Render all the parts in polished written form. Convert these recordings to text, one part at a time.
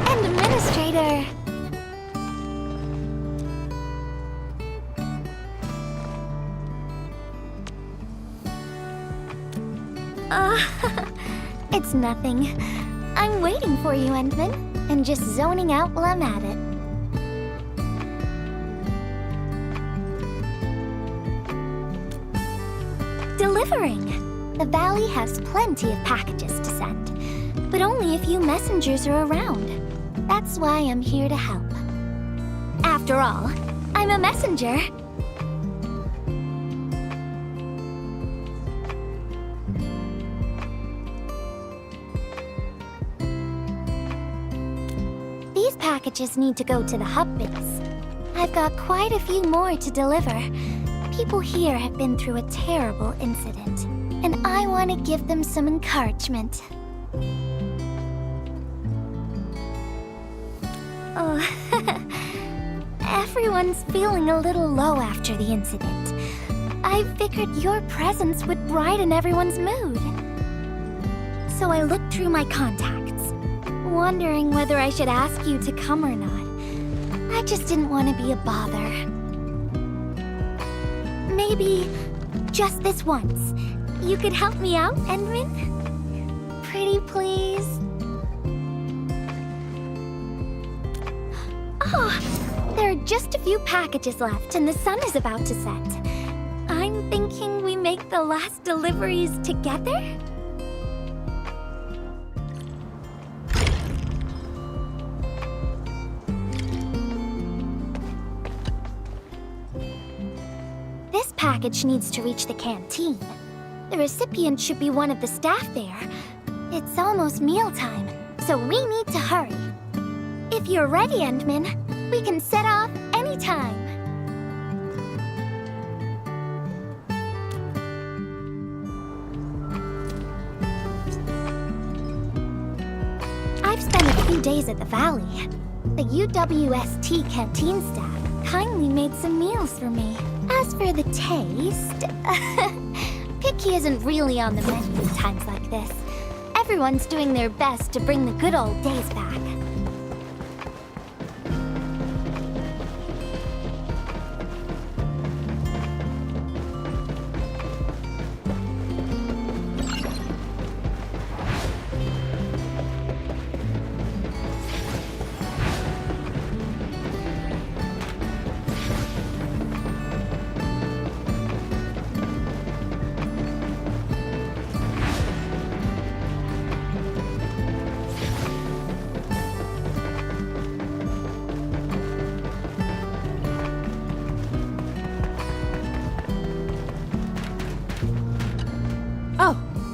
Administrator. It's nothing. I'm waiting for you, Endman, and just zoning out while I'm at it. Delivering. The valley has plenty of packages to send, but only a few messengers are around. That's why I'm here to help. After all, I'm a messenger. These packages need to go to the hub base. I've got quite a few more to deliver. People here have been through a terrible incident, and I want to give them some encouragement. Oh, everyone's feeling a little low after the incident. I figured your presence would brighten everyone's mood. So I looked through my contacts, wondering whether I should ask you to come or not. I just didn't want to be a bother. Maybe just this once, you could help me out, Endman? Pretty please? Oh, there are just a few packages left and the sun is about to set. I'm thinking we make the last deliveries together? This package needs to reach the canteen. The recipient should be one of the staff there. It's almost mealtime, so we need to hurry. If you're ready, Endman, we can set off anytime. I've spent a few days at the valley. The UWST canteen staff kindly made some meals for me. As for the taste, picky isn't really on the menu at times like this. Everyone's doing their best to bring the good old days back.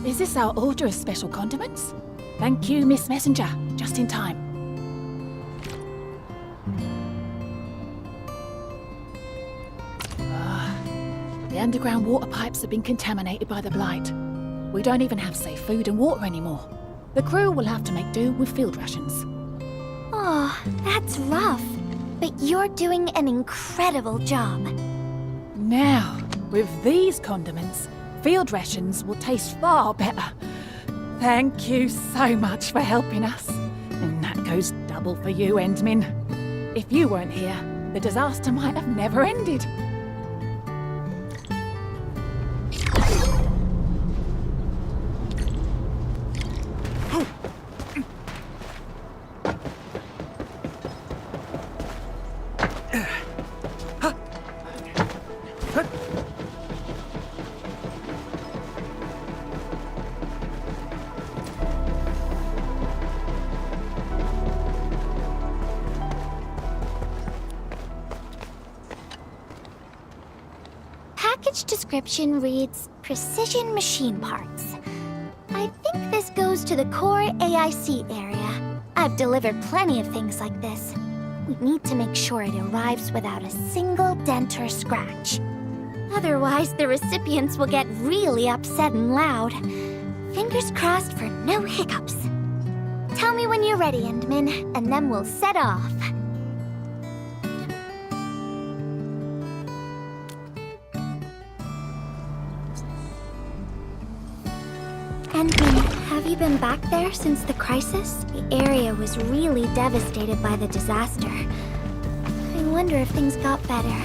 Is this our order of special condiments? Thank you, Miss Messenger. Just in time. The underground water pipes have been contaminated by the blight. We don't even have safe food and water anymore. The crew will have to make do with field rations. Oh, that's rough. But you're doing an incredible job. Now, with these condiments, field rations will taste far better. Thank you so much for helping us. And that goes double for you, Endmin. If you weren't here, the disaster might have never ended. Package description reads Precision Machine Parts. I think this goes to the core AIC area. I've delivered plenty of things like this. We need to make sure it arrives without a single dent or scratch. Otherwise, the recipients will get really upset and loud. Fingers crossed for no hiccups. Tell me when you're ready, Endmin, and then we'll set off. Endmin, have you been back there since the crisis? The area was really devastated by the disaster. I wonder if things got better.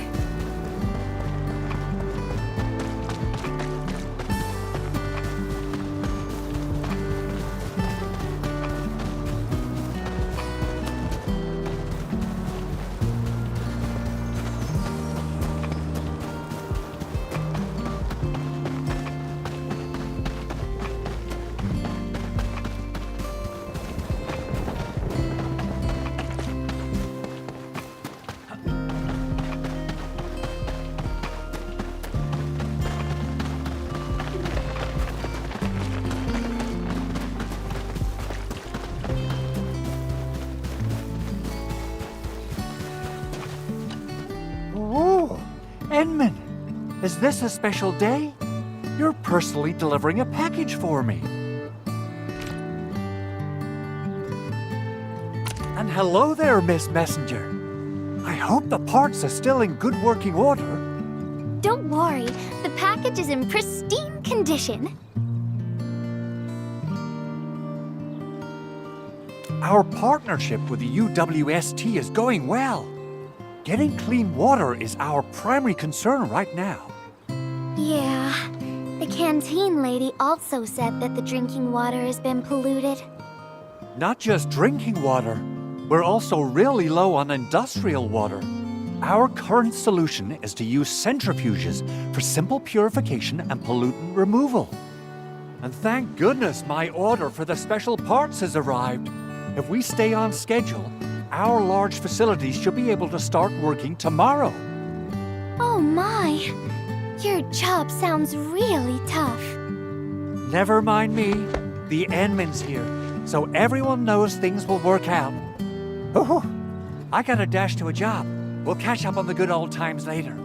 Enman, is this a special day? You're personally delivering a package for me. And hello there, Miss Messenger. I hope the parts are still in good working order. Don't worry, the package is in pristine condition. Our partnership with the UWST is going well. Getting clean water is our primary concern right now. Yeah, the canteen lady also said that the drinking water has been polluted. Not just drinking water, we're also really low on industrial water. Our current solution is to use centrifuges for simple purification and pollutant removal. And thank goodness my order for the special parts has arrived. If we stay on schedule, our large facilities should be able to start working tomorrow. Oh my, your job sounds really tough. Never mind me. The Enman's here, so everyone knows things will work out. Oh, I gotta dash to a job. We'll catch up on the good old times later.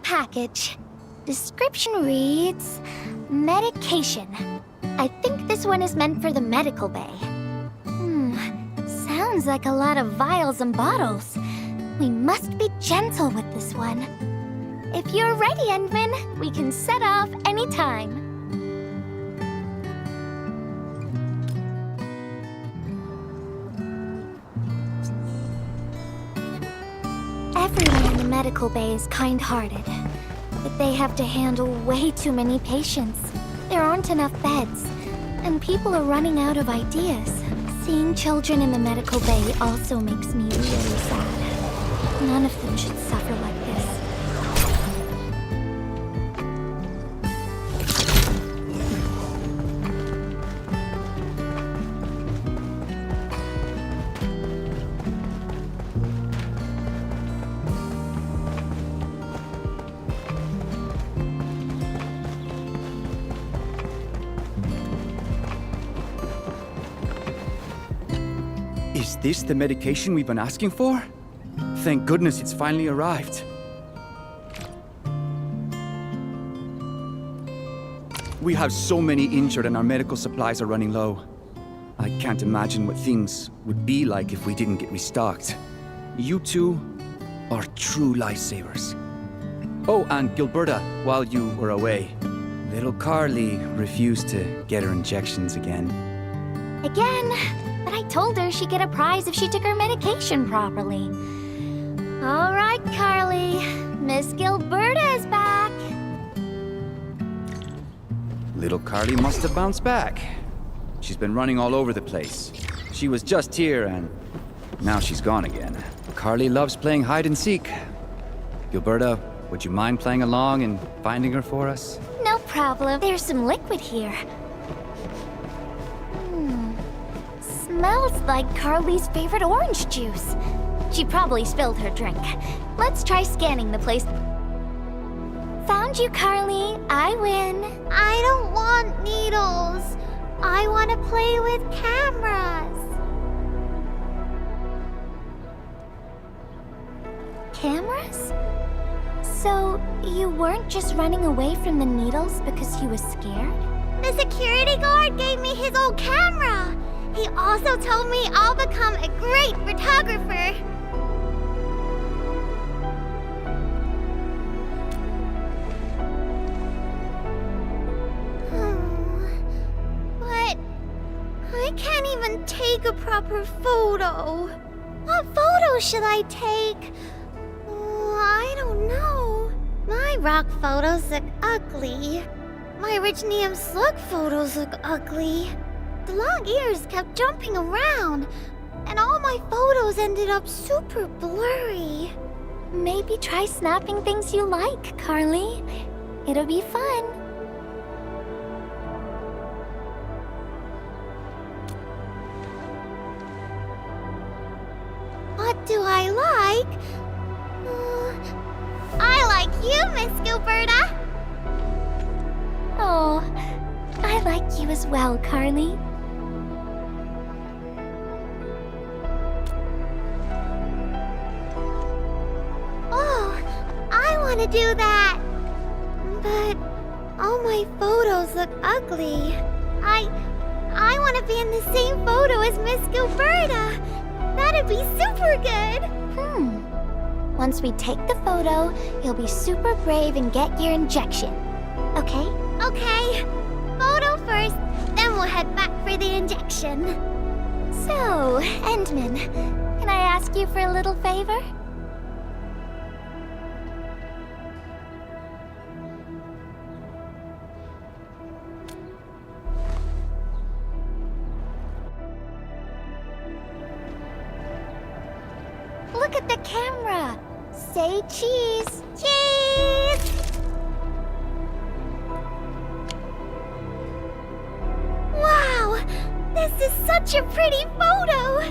Package. Description reads, medication. I think this one is meant for the medical bay. Sounds like a lot of vials and bottles. We must be gentle with this one. If you're ready, Endman, we can set off anytime. Everyone in the medical bay is kind-hearted, but they have to handle way too many patients. There aren't enough beds, and people are running out of ideas. Seeing children in the medical bay also makes me really sad. None of them should suffer like this. Is this the medication we've been asking for? Thank goodness it's finally arrived. We have so many injured and our medical supplies are running low. I can't imagine what things would be like if we didn't get restocked. You two are true lifesavers. Oh, and Gilberta, while you were away, little Carly refused to get her injections again. Again? But I told her she'd get a prize if she took her medication properly. All right, Carly. Miss Gilberta is back. Little Carly must have bounced back. She's been running all over the place. She was just here and now she's gone again. Carly loves playing hide and seek. Gilberta, would you mind playing along and finding her for us? No problem. There's some liquid here. Smells like Carly's favorite orange juice. She probably spilled her drink. Let's try scanning the place. Found you, Carly. I win. I don't want needles. I want to play with cameras. Cameras? So, you weren't just running away from the needles because you were scared? The security guard gave me his old camera. He also told me I'll become a great photographer. But I can't even take a proper photo. What photo should I take? I don't know. My rock photos look ugly. My rich Neum slug photos look ugly. The long ears kept jumping around, and all my photos ended up super blurry. Maybe try snapping things you like, Carly. It'll be fun. What do I like? I like you, Miss Gilberta. Oh, I like you as well, Carly. To do that, but all my photos look ugly. I want to be in the same photo as Miss Gilberta. That'd be super good. Once we take the photo, you'll be super brave and get your injection. Okay? Okay. Photo first, then we'll head back for the injection. So, Endman, can I ask you for a little favor? Look at the camera. Say cheese. Cheese! Wow! This is such a pretty photo!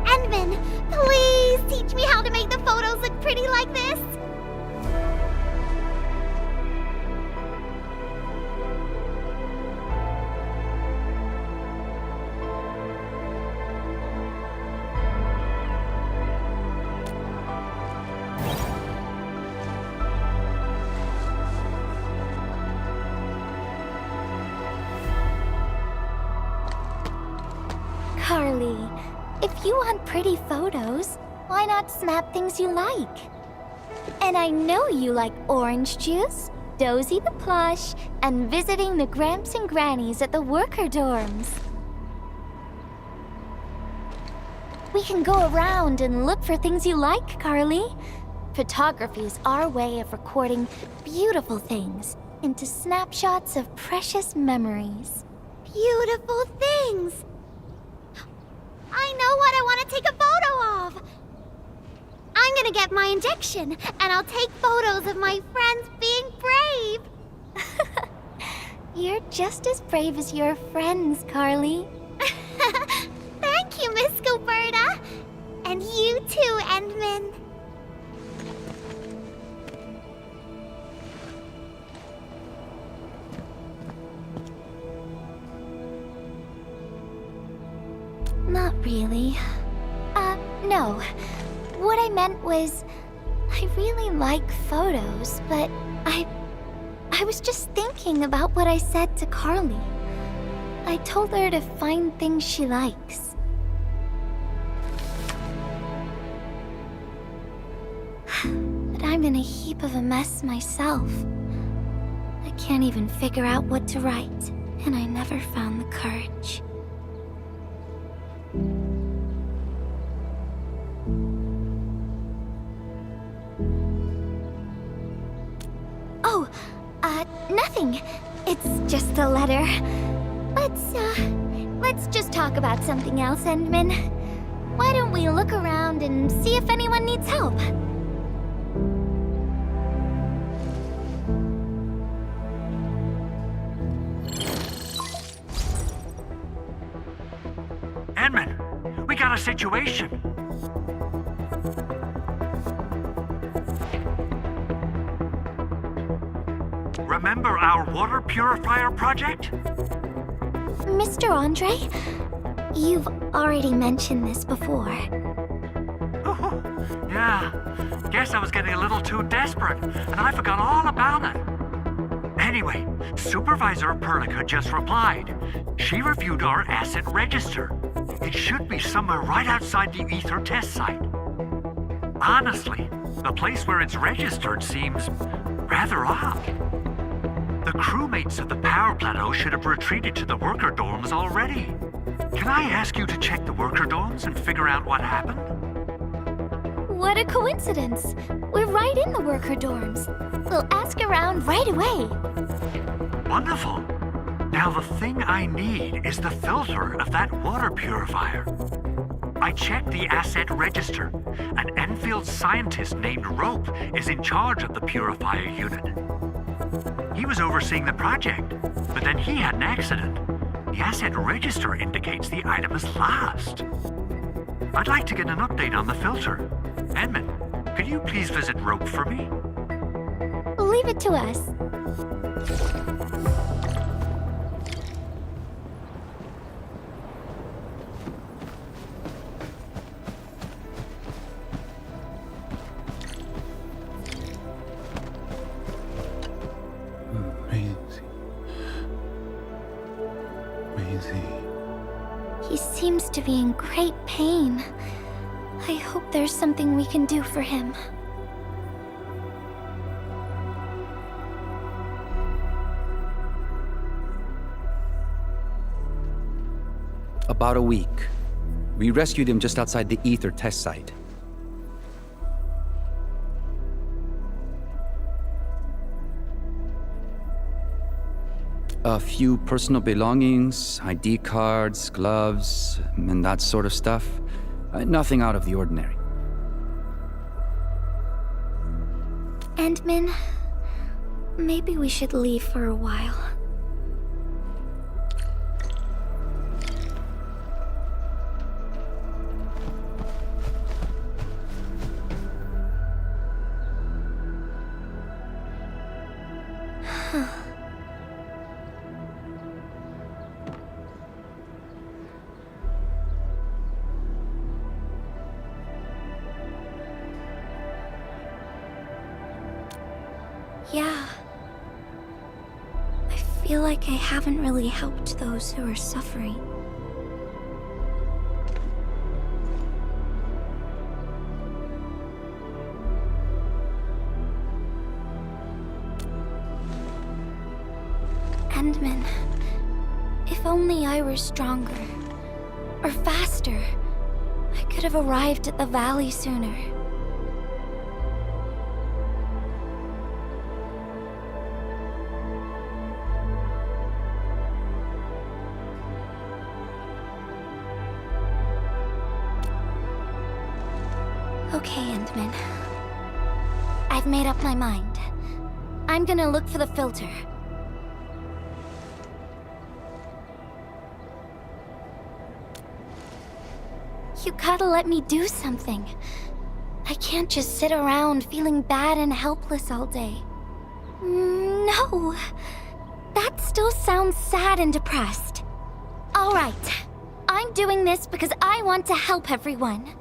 Endman, please teach me how to make the photos look pretty like this. you want pretty photos, why not snap things you like? And I know you like orange juice, Dozy the plush, and visiting the Gramps and Grannies at the worker dorms. We can go around and look for things you like, Carly. Photography's our way of recording beautiful things into snapshots of precious memories. Beautiful things! I know what I want to take a photo of! I'm gonna get my injection, and I'll take photos of my friends being brave! You're just as brave as your friends, Carly. Thank you, Miss Gilberta! And you too, Endman. Not really. No. What I meant was, I really like photos, but I was just thinking about what I said to Carly. I told her to find things she likes. But I'm in a heap of a mess myself. I can't even figure out what to write, and I never found the courage. Oh, nothing. It's just a letter. Let's just talk about something else, Endman. Why don't we look around and see if anyone needs help? Edmund, we got a situation. Remember our water purifier project? Mr. Andre, you've already mentioned this before. Yeah, guess I was getting a little too desperate, and I forgot all about it. Anyway, Supervisor Perlica just replied. She reviewed our asset register. It should be somewhere right outside the ether test site. Honestly, the place where it's registered seems rather odd. The crewmates of the power plateau should have retreated to the worker dorms already. Can I ask you to check the worker dorms and figure out what happened? What a coincidence! We're right in the worker dorms. We'll ask around right away. Wonderful. Now the thing I need is the filter of that water purifier. I checked the asset register. An Enfield scientist named Rope is in charge of the purifier unit. He was overseeing the project, but then he had an accident. The asset register indicates the item is lost. I'd like to get an update on the filter. Edmund, could you please visit Rope for me? Leave it to us. He seems to be in great pain. I hope there's something we can do for him. About a week. We rescued him just outside the ether test site. A few personal belongings, ID cards, gloves, and that sort of stuff. Nothing out of the ordinary. Endman, maybe we should leave for a while. Yeah. I feel like I haven't really helped those who are suffering. Endman, if only I were stronger. Or faster. I could have arrived at the valley sooner. Okay, Endman. I've made up my mind. I'm gonna look for the filter. You gotta let me do something. I can't just sit around feeling bad and helpless all day. No. That still sounds sad and depressed. All right. I'm doing this because I want to help everyone.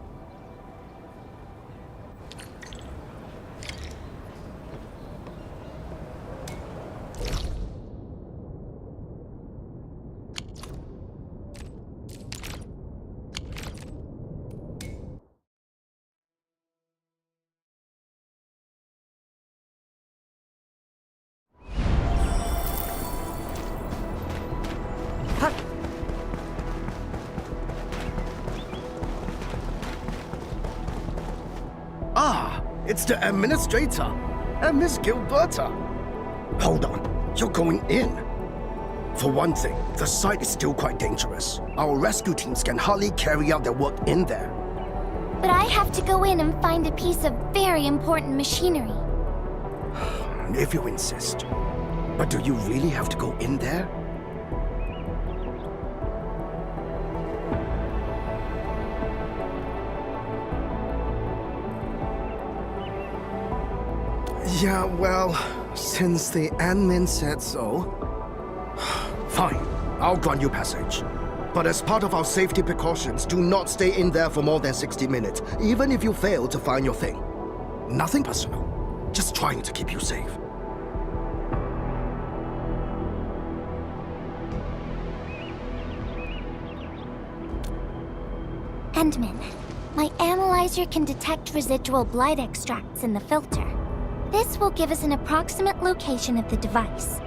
Ah, it's the administrator and Miss Gilberta. Hold on, you're going in. For one thing, the site is still quite dangerous. Our rescue teams can hardly carry out their work in there. But I have to go in and find a piece of very important machinery. If you insist. But do you really have to go in there? Yeah, well, since the admin said so... Fine, I'll grant you passage. But as part of our safety precautions, do not stay in there for more than 60 minutes, even if you fail to find your thing. Nothing personal, just trying to keep you safe. Endman, my analyzer can detect residual blight extracts in the filter. This will give us an approximate location of the device.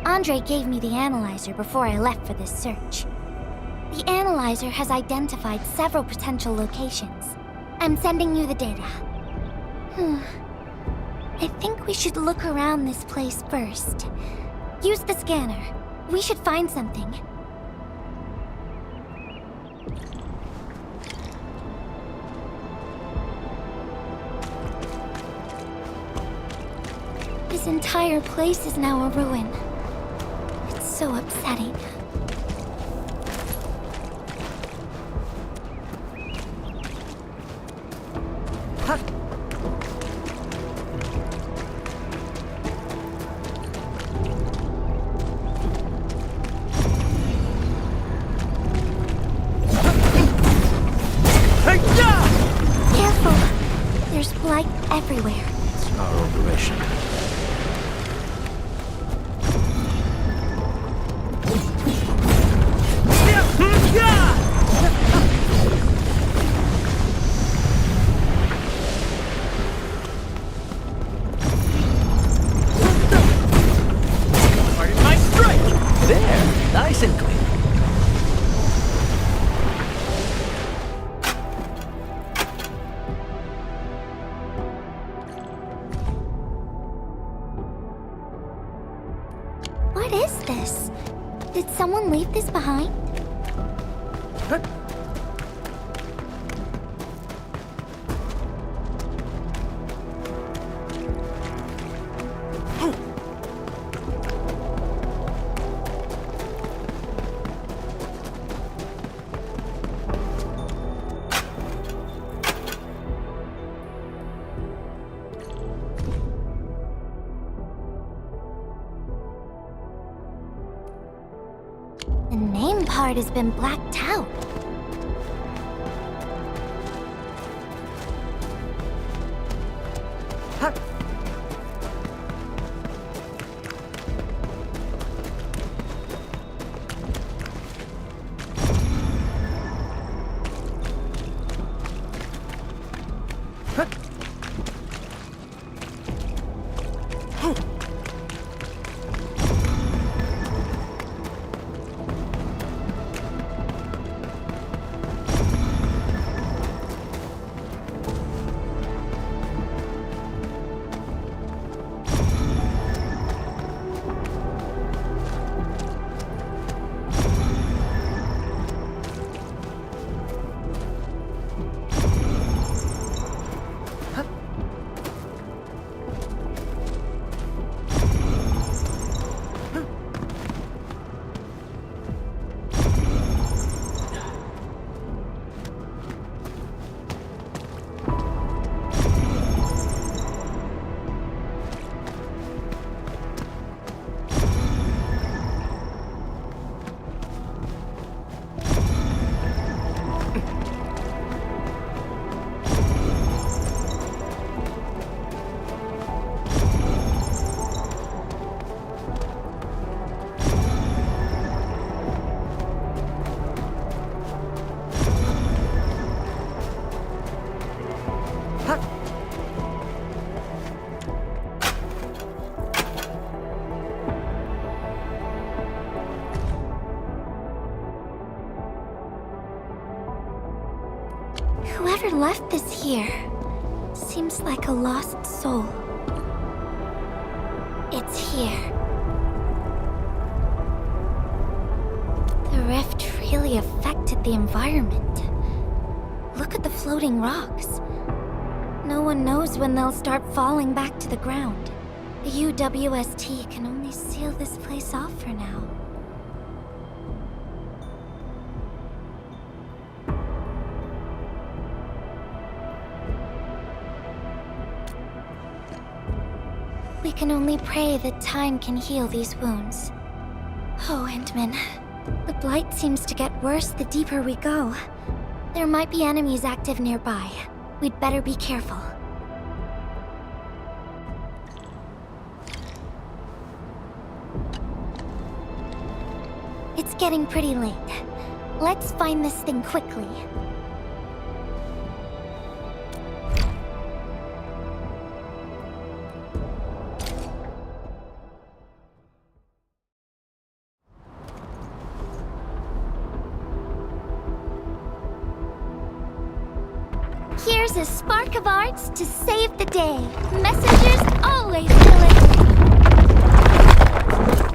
Andre gave me the analyzer before I left for this search. The analyzer has identified several potential locations. I'm sending you the data. I think we should look around this place first. Use the scanner. We should find something. This entire place is now a ruin. It's so upsetting. Careful! There's blight everywhere. It's our operation. Nice and clean. What is this? Did someone leave this behind? The name part has been blacked out. Whoever left this here seems like a lost soul. It's here. The rift really affected the environment. Look at the floating rocks. No one knows when they'll start falling back to the ground. The UWST can only seal this place off for now. We can only pray that time can heal these wounds. Oh, Endman. The blight seems to get worse the deeper we go. There might be enemies active nearby. We'd better be careful. It's getting pretty late. Let's find this thing quickly. Here's a spark of arts to save the day. Messengers always deliver.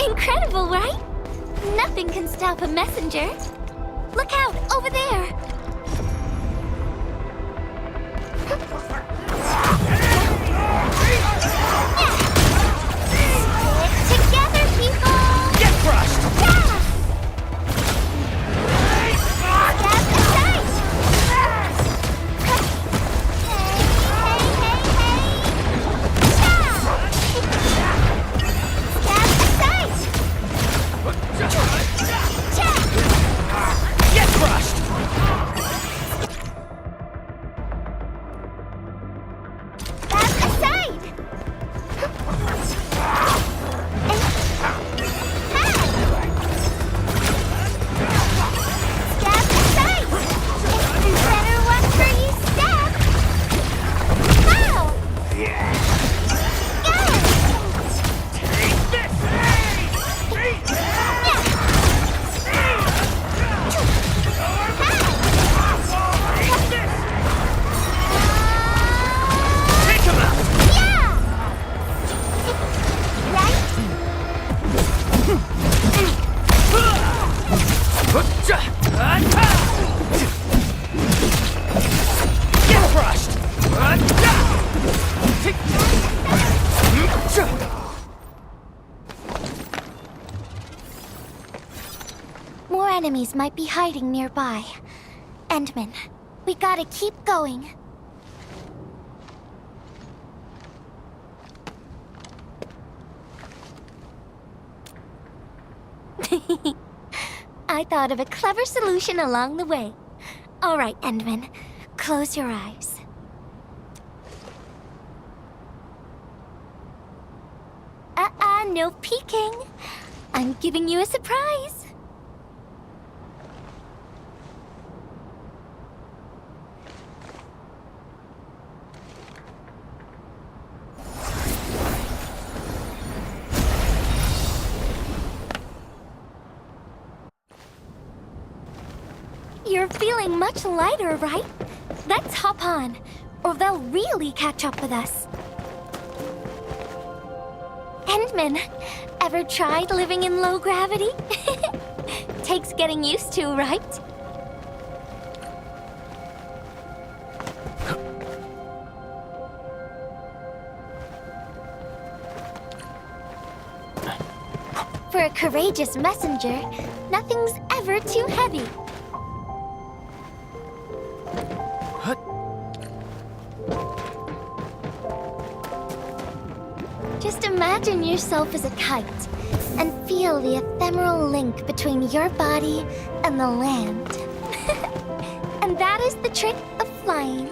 Incredible, right? Nothing can stop a messenger. Look out, over there. Stick together, people. Get crushed! Get crushed! More enemies might be hiding nearby. Endman, we gotta keep going. I thought of a clever solution along the way. All right, Endman, close your eyes. No peeking. I'm giving you a surprise. You're feeling much lighter, right? Let's hop on, or they'll really catch up with us. Endman, ever tried living in low gravity? Takes getting used to, right? For a courageous messenger, nothing's ever too heavy. Just imagine yourself as a kite and feel the ephemeral link between your body and the land. And that is the trick of flying.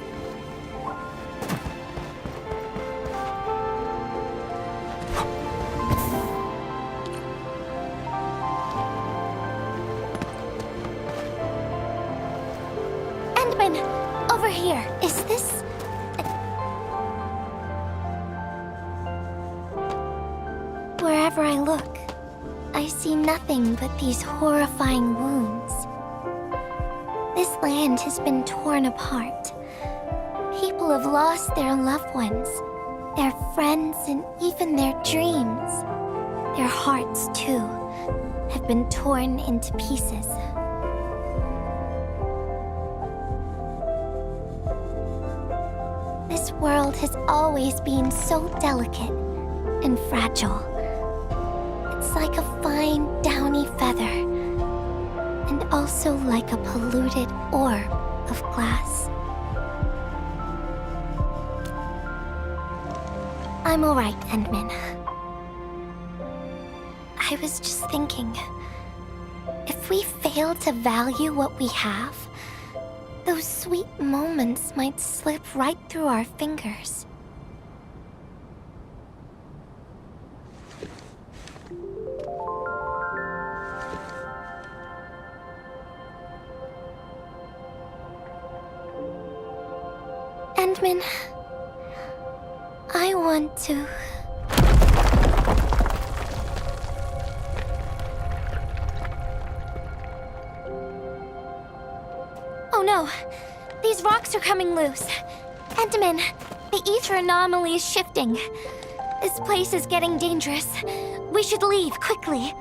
Endman, over here. Is this... Wherever I look, I see nothing but these horrifying wounds. This land has been torn apart, people have lost their loved ones, their friends, and even their dreams. Their hearts, too, have been torn into pieces. This world has always been so delicate and fragile. It's like a fine, downy feather, and also like a polluted orb of glass. I'm all right, Endman. I was just thinking, if we fail to value what we have, those sweet moments might slip right through our fingers. Endman, I want to... Oh no! These rocks are coming loose. Endman, the ether anomaly is shifting. This place is getting dangerous. We should leave quickly.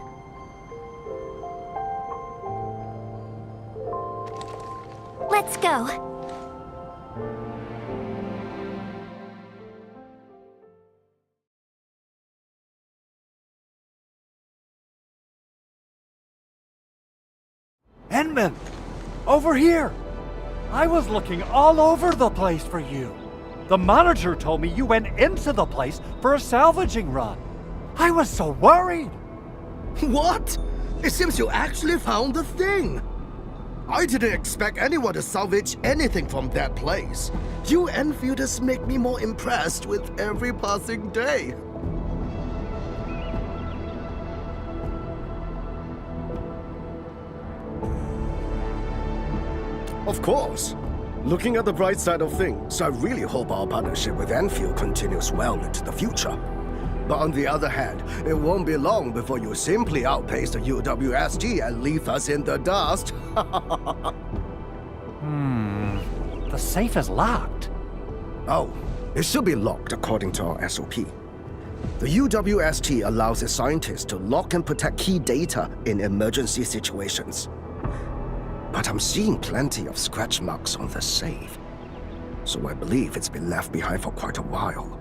Let's go. Endman! Over here! I was looking all over the place for you. The manager told me you went into the place for a salvaging run. I was so worried. What? It seems you actually found the thing. I didn't expect anyone to salvage anything from that place. You Enfielders make me more impressed with every passing day. Of course. Looking at the bright side of things, I really hope our partnership with Enfield continues well into the future. But on the other hand, it won't be long before you simply outpace the UWST and leave us in the dust. The safe is locked. Oh, it should be locked according to our SOP. The UWST allows its scientists to lock and protect key data in emergency situations. But I'm seeing plenty of scratch marks on the safe, so I believe it's been left behind for quite a while.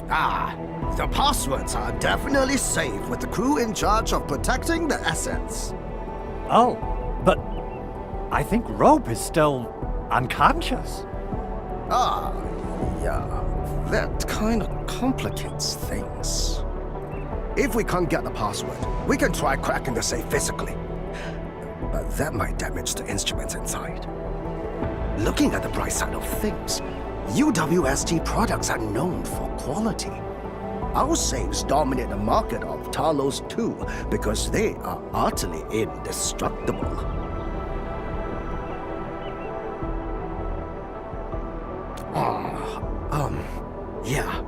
Ah, the passwords are definitely safe with the crew in charge of protecting the assets. Oh, but I think Rope is still unconscious. Ah, yeah, that kind of complicates things. If we can't get the password, we can try cracking the safe physically. But that might damage the instruments inside. Looking at the bright side of things, UWST products are known for quality. Our safes dominate the market of Talos too, because they are utterly indestructible. Yeah.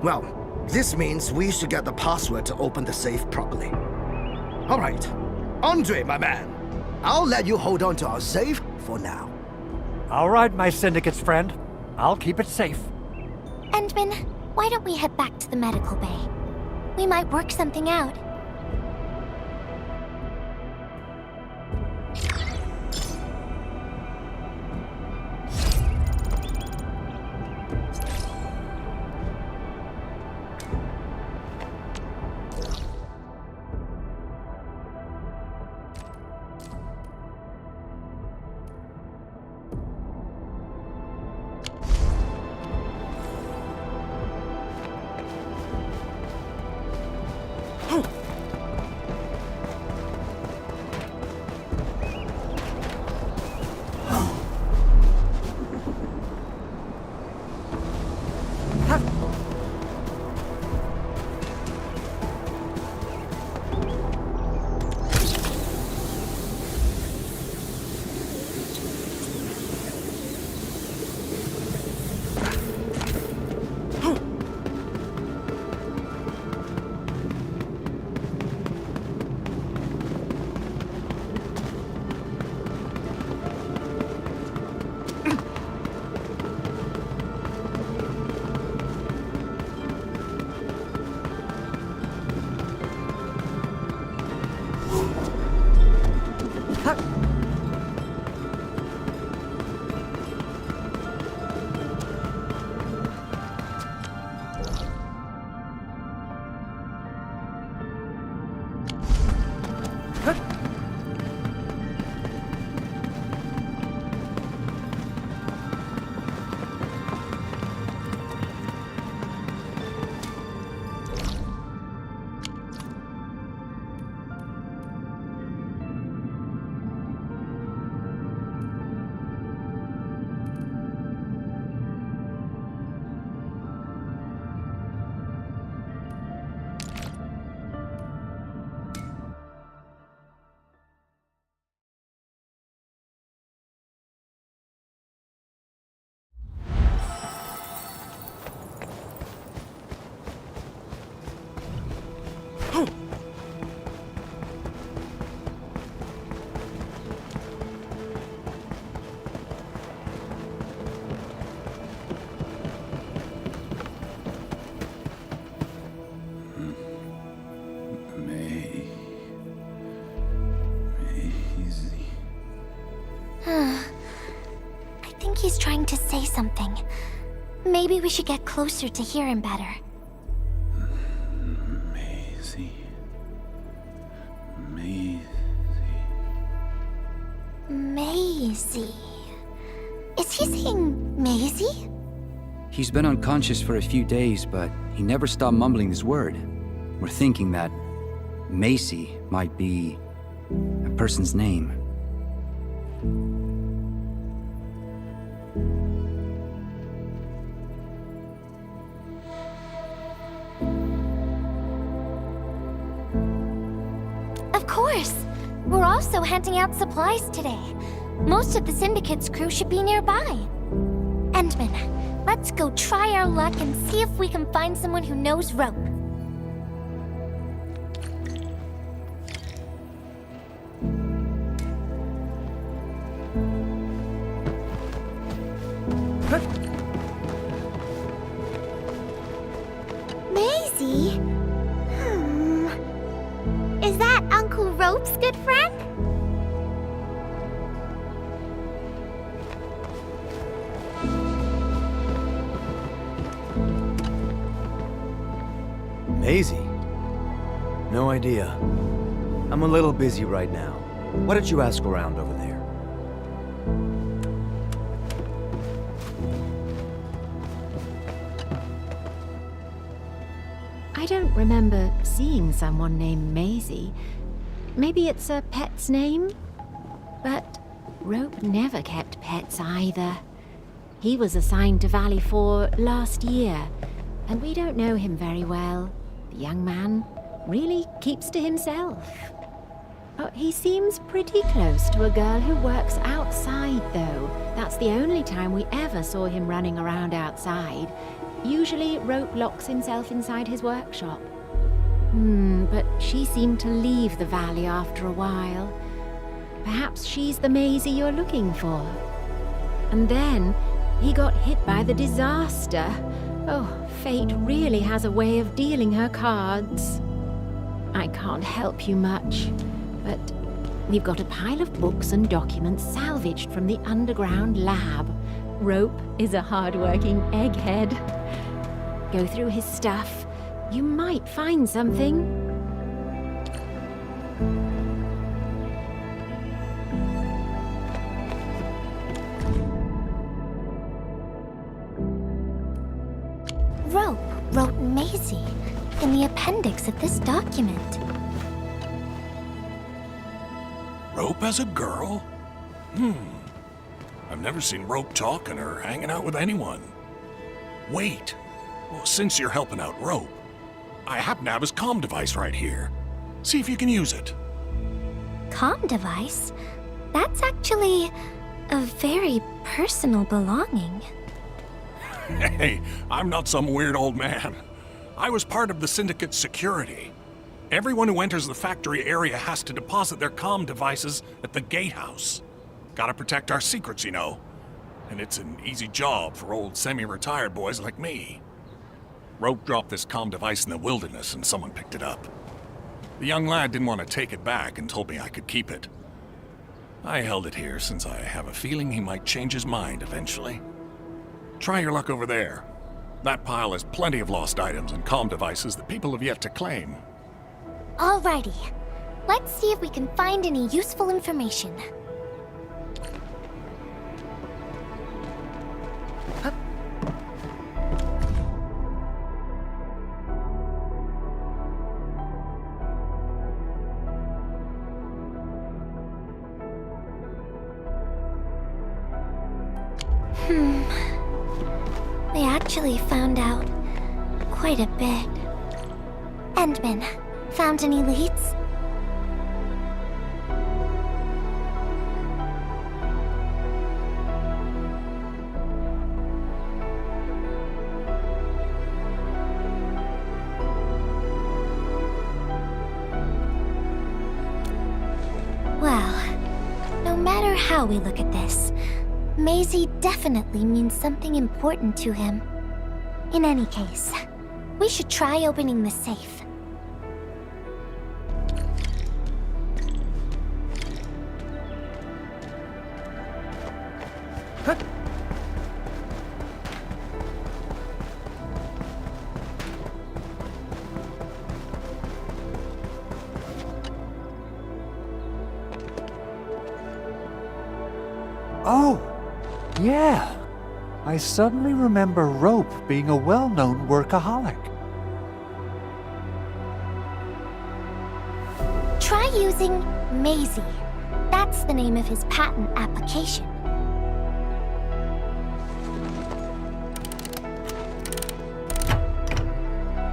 Well, this means we should get the password to open the safe properly. All right. Andre, my man. I'll let you hold on to our safe for now. All right, my syndicate's friend. I'll keep it safe. Endman, why don't we head back to the medical bay? We might work something out. Maybe we should get closer to hear him better. Maisie. Maisie. Is he saying Maisie? He's been unconscious for a few days, but he never stopped mumbling this word. We're thinking that Maisie might be a person's name. Of course! We're also handing out supplies today. Most of the Syndicate's crew should be nearby. Endman, let's go try our luck and see if we can find someone who knows rope. Maisie? Is that Uncle Rope's good friend? Maisie? No idea. I'm a little busy right now. Why don't you ask around over there? I don't remember seeing someone named Maisie. Maybe it's a pet's name? But Rope never kept pets either. He was assigned to Valley 4 last year, and we don't know him very well. The young man really keeps to himself. Oh, he seems pretty close to a girl who works outside, though. That's the only time we ever saw him running around outside. Usually, Rope locks himself inside his workshop. But she seemed to leave the valley after a while. Perhaps she's the Maisie you're looking for. And then, he got hit by the disaster. Oh, fate really has a way of dealing her cards. I can't help you much, but we've got a pile of books and documents salvaged from the underground lab. Rope is a hard-working egghead. Go through his stuff. You might find something. Rope wrote Maisie in the appendix of this document. Rope as a girl? I've never seen Rope talking or hanging out with anyone. Wait. Well, since you're helping out Rope, I happen to have his comm device right here. See if you can use it. Comm device? That's actually a very personal belonging. Hey, I'm not some weird old man. I was part of the Syndicate's security. Everyone who enters the factory area has to deposit their comm devices at the gatehouse. Gotta protect our secrets, you know. And it's an easy job for old semi-retired boys like me. Rope dropped this comm device in the wilderness and someone picked it up. The young lad didn't want to take it back and told me I could keep it. I held it here since I have a feeling he might change his mind eventually. Try your luck over there. That pile has plenty of lost items and comm devices that people have yet to claim. Alrighty. Let's see if we can find any useful information. They actually found out quite a bit. Endman, found any leads? Well, no matter how we look at this, Maisie definitely means something important to him. In any case, we should try opening the safe. Oh, yeah. I suddenly remember Rope being a well-known workaholic. Try using Maisie. That's the name of his patent application.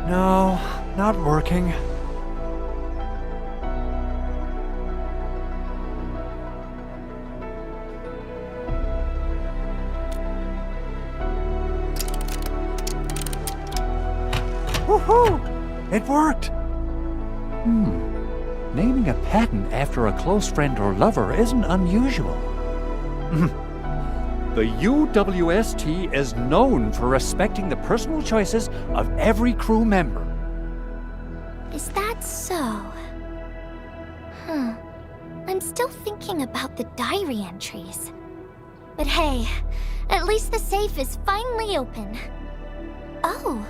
No, not working. Woohoo! It worked! Naming a patent after a close friend or lover isn't unusual. The UWST is known for respecting the personal choices of every crew member. Is that so? I'm still thinking about the diary entries. But hey, at least the safe is finally open. Oh,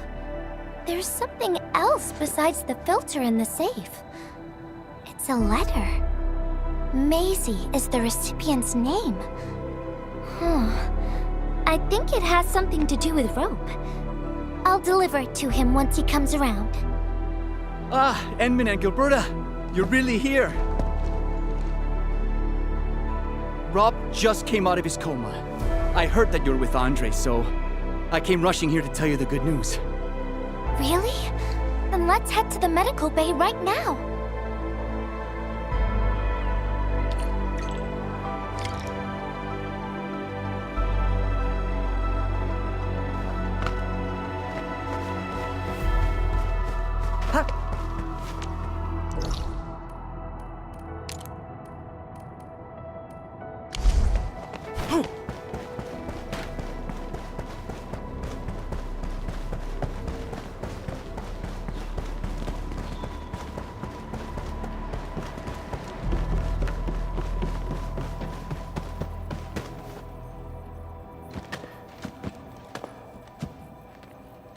there's something else besides the filter in the safe. It's a letter. Maisie is the recipient's name. I think it has something to do with Rope. I'll deliver it to him once he comes around. Ah, Enman and Gilberta, you're really here. Rob just came out of his coma. I heard that you're with Andre, so I came rushing here to tell you the good news. Really? Then let's head to the medical bay right now.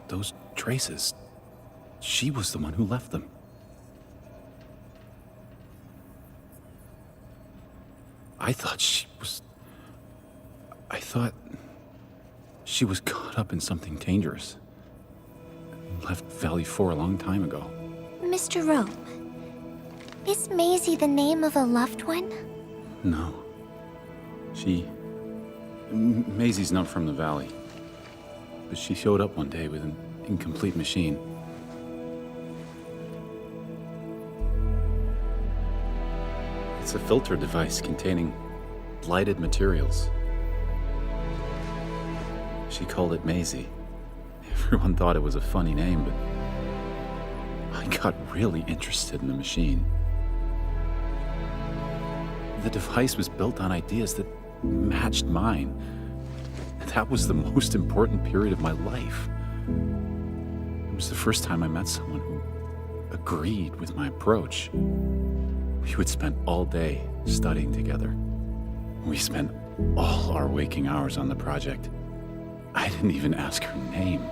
Those traces. She was the one who left them. I thought she was caught up in something dangerous. Left Valley 4 a long time ago. Mr. Rope, is Maisie the name of a loved one? No. Maisie's not from the Valley. But she showed up one day with an incomplete machine. It's a filter device containing blighted materials. She called it Maisie. Everyone thought it was a funny name, but I got really interested in the machine. The device was built on ideas that matched mine. That was the most important period of my life. It was the first time I met someone who agreed with my approach. We would spend all day studying together. We spent all our waking hours on the project. I didn't even ask her name.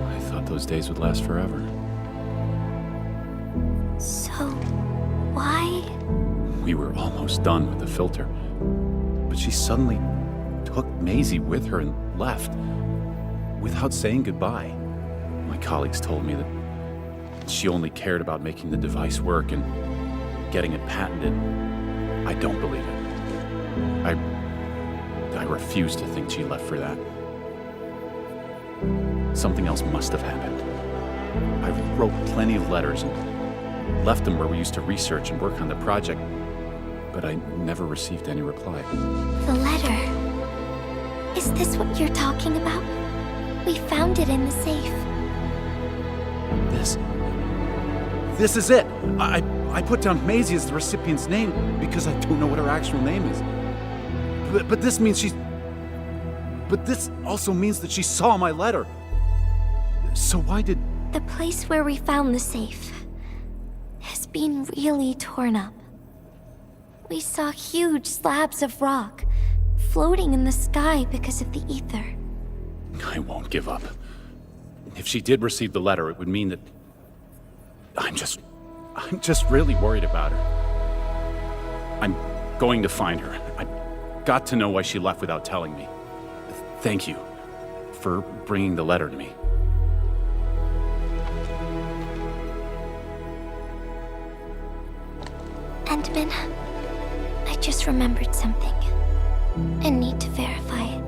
I thought those days would last forever. So, why? We were almost done with the filter, but she suddenly took Maisie with her and left, without saying goodbye. My colleagues told me that she only cared about making the device work and getting it patented. I don't believe it. I refuse to think she left for that. Something else must have happened. I wrote plenty of letters and left them where we used to research and work on the project, but I never received any reply. The letter. Is this what you're talking about? We found it in the safe. This is it! I put down Maisie as the recipient's name because I don't know what her actual name is. But this means But this also means that she saw my letter. So why did... The place where we found the safe has been really torn up. We saw huge slabs of rock floating in the sky because of the ether. I won't give up. If she did receive the letter, it would mean that... I'm just really worried about her. I'm going to find her. got to know why she left without telling me. Thank you for bringing the letter to me. Endman, I just remembered something. I need to verify it.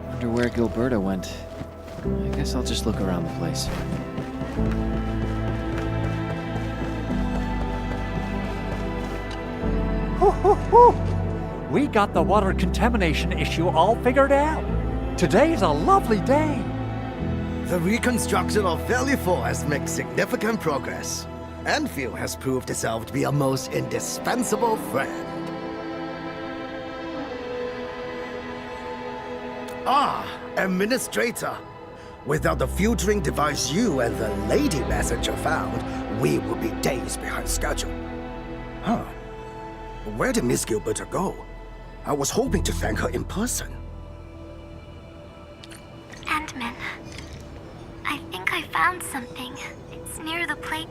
Wonder where Gilberta went. I guess I'll just look around the place. We got the water contamination issue all figured out. Today's a lovely day. The reconstruction of Valley 4 has made significant progress. Enfield has proved itself to be a most indispensable friend. Ah, Administrator. Without the filtering device you and the lady messenger found, we would be days behind schedule. Huh. Where did Miss Gilberta go? I was hoping to thank her in person. Endman, I think I found something. It's near the plate.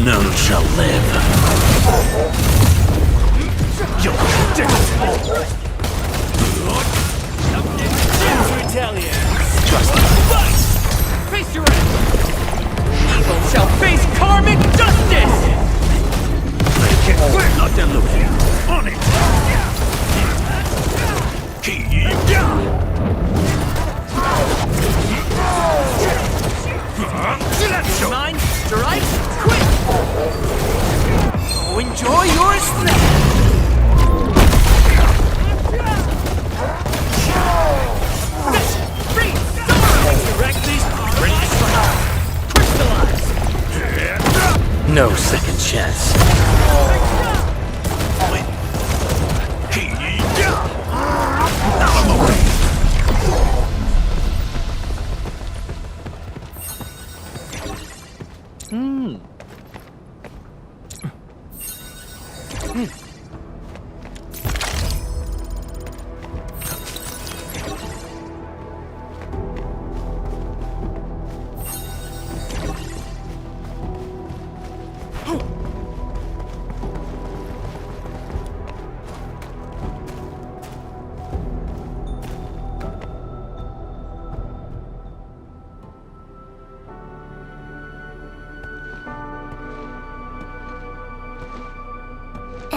None shall live. You'll Face your end! Evil shall face karmic justice! Not diluted. On it! Mind strike quick! Oh, enjoy your snack!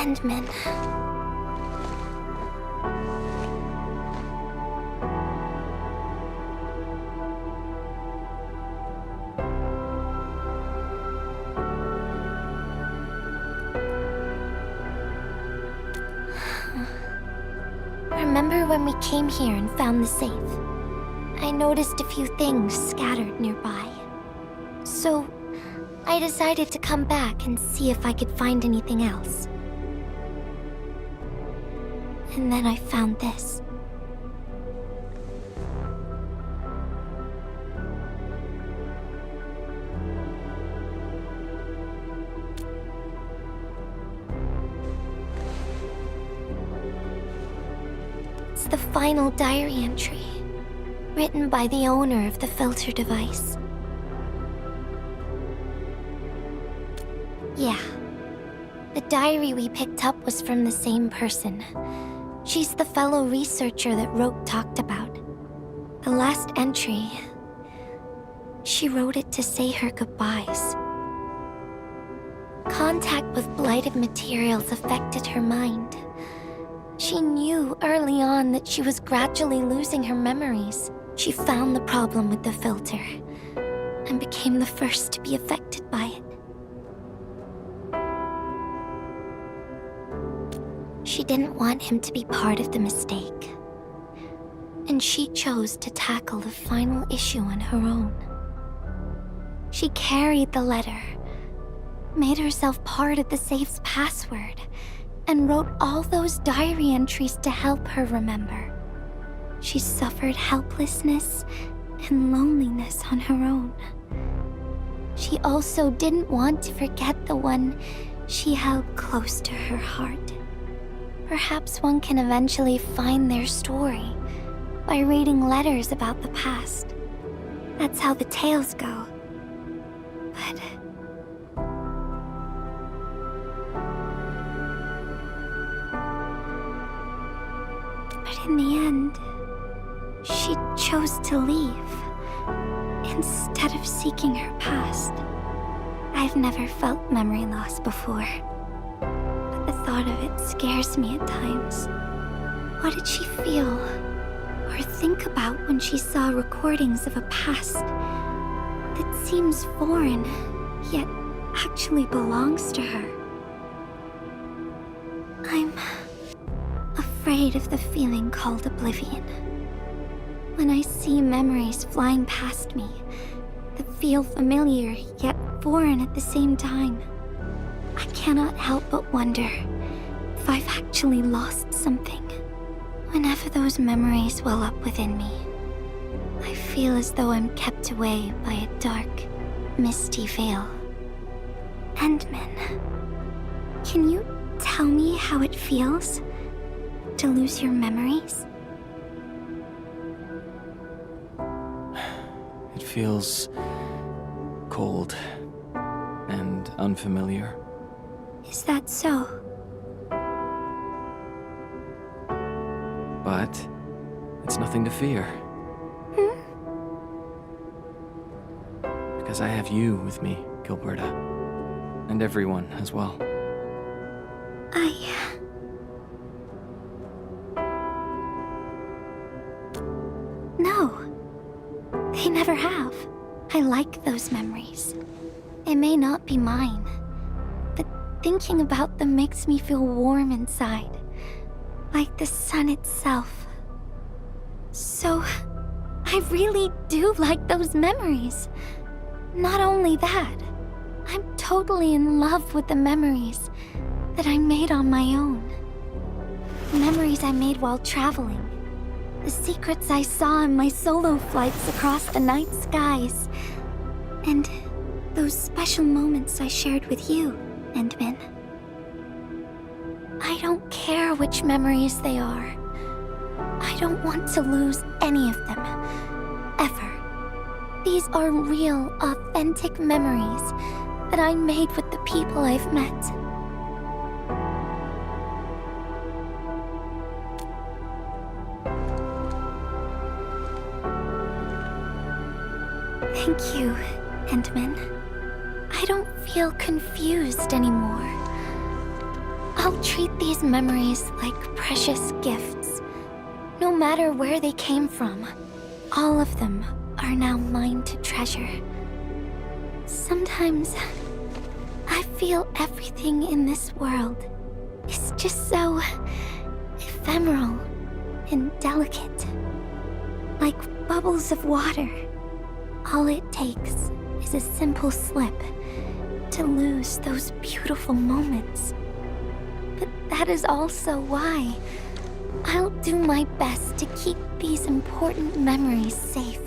Endman. Remember when we came here and found the safe? I noticed a few things scattered nearby. So, I decided to come back and see if I could find anything else. And then I found this. It's the final diary entry, written by the owner of the filter device. Yeah. The diary we picked up was from the same person. She's the fellow researcher that Rope talked about. The last entry, she wrote it to say her goodbyes. Contact with blighted materials affected her mind. She knew early on that she was gradually losing her memories. She found the problem with the filter and became the first to be affected by it. She didn't want him to be part of the mistake, and she chose to tackle the final issue on her own. She carried the letter, made herself part of the safe's password, and wrote all those diary entries to help her remember. She suffered helplessness and loneliness on her own. She also didn't want to forget the one she held close to her heart. Perhaps one can eventually find their story by reading letters about the past. That's how the tales go. But in the end, she chose to leave instead of seeking her past. I've never felt memory loss before. The thought of it scares me at times. What did she feel or think about when she saw recordings of a past that seems foreign, yet actually belongs to her? I'm afraid of the feeling called oblivion. When I see memories flying past me that feel familiar yet foreign at the same time, I cannot help but wonder if I've actually lost something. Whenever those memories well up within me, I feel as though I'm kept away by a dark, misty veil. Endman, can you tell me how it feels to lose your memories? It feels cold and unfamiliar. Is that so? But it's nothing to fear. Because I have you with me, Gilberta. And everyone as well. No. They never have. I like those memories. It may not be mine, but thinking about them makes me feel warm inside, like the sun itself. So, I really do like those memories. Not only that, I'm totally in love with the memories that I made on my own. Memories I made while traveling. The secrets I saw in my solo flights across the night skies. And those special moments I shared with you, Endman. I don't care which memories they are. I don't want to lose any of them. Ever. These are real, authentic memories that I made with the people I've met. Thank you, Endman. I don't feel confused anymore. I'll treat these memories like precious gifts. No matter where they came from, all of them are now mine to treasure. Sometimes I feel everything in this world is just so ephemeral and delicate. Like bubbles of water. All it takes is a simple slip to lose those beautiful moments. But that is also why I'll do my best to keep these important memories safe.